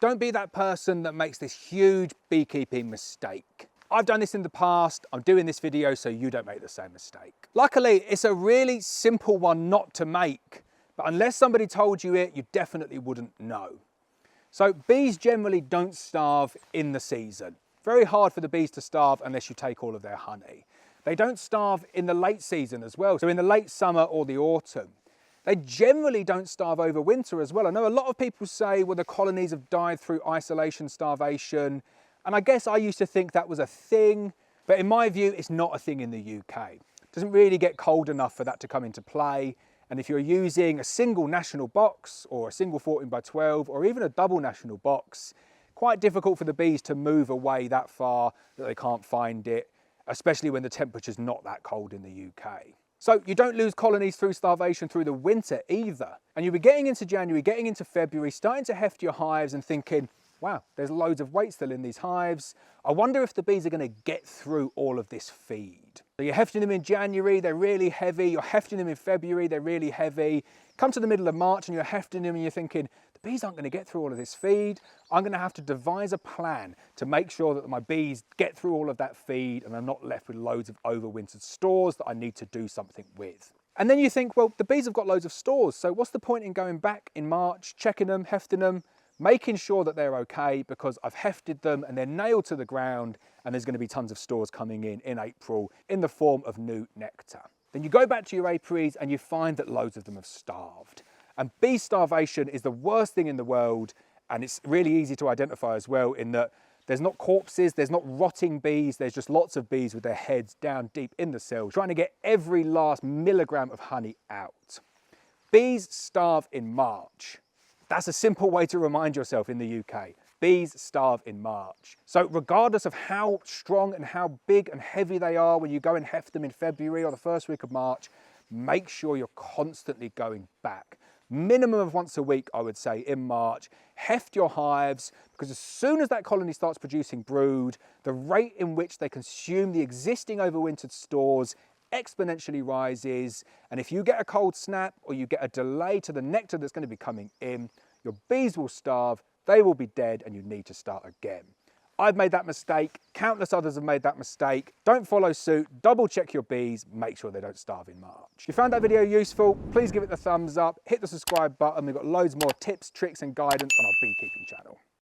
Don't be that person that makes this huge beekeeping mistake. I've done this in the past, I'm doing this video so you don't make the same mistake. Luckily, it's a really simple one not to make, but unless somebody told you it, you definitely wouldn't know. So bees generally don't starve in the season. Very hard for the bees to starve unless you take all of their honey. They don't starve in the late season as well, so in the late summer or the autumn. They generally don't starve over winter as well. I know a lot of people say, well, the colonies have died through isolation, starvation, and I guess I used to think that was a thing, but in my view, it's not a thing in the UK. It doesn't really get cold enough for that to come into play, and if you're using a single national box or a single 14 by 12 or even a double national box, quite difficult for the bees to move away that far that they can't find it, especially when the temperature's not that cold in the UK. So you don't lose colonies through starvation through the winter either. And you'll be getting into January, getting into February, starting to heft your hives and thinking, wow, there's loads of weight still in these hives. I wonder if the bees are going to get through all of this feed. So you're hefting them in January, they're really heavy. You're hefting them in February, they're really heavy. Come to the middle of March and you're hefting them and you're thinking, the bees aren't going to get through all of this feed. I'm going to have to devise a plan to make sure that my bees get through all of that feed and I'm not left with loads of overwintered stores that I need to do something with. And then you think, well, the bees have got loads of stores, so what's the point in going back in March, checking them, hefting them, making sure that they're okay because I've hefted them and they're nailed to the ground and there's going to be tons of stores coming in April in the form of new nectar. Then you go back to your apiaries and you find that loads of them have starved. And bee starvation is the worst thing in the world, and it's really easy to identify as well in that there's not corpses, there's not rotting bees, there's just lots of bees with their heads down deep in the cells trying to get every last milligram of honey out. Bees starve in March. That's a simple way to remind yourself in the UK. Bees starve in March. So regardless of how strong and how big and heavy they are when you go and heft them in February or the first week of March, make sure you're constantly going back. Minimum of once a week, I would say, in March. Heft your hives, because as soon as that colony starts producing brood, the rate in which they consume the existing overwintered stores exponentially rises. And if you get a cold snap or you get a delay to the nectar that's going to be coming in, your bees will starve, they will be dead, and you need to start again. I've made that mistake. Countless others have made that mistake. Don't follow suit. Double check your bees. Make sure they don't starve in March. If you found that video useful, please give it the thumbs up. Hit the subscribe button. We've got loads more tips, tricks, and guidance on our beekeeping channel.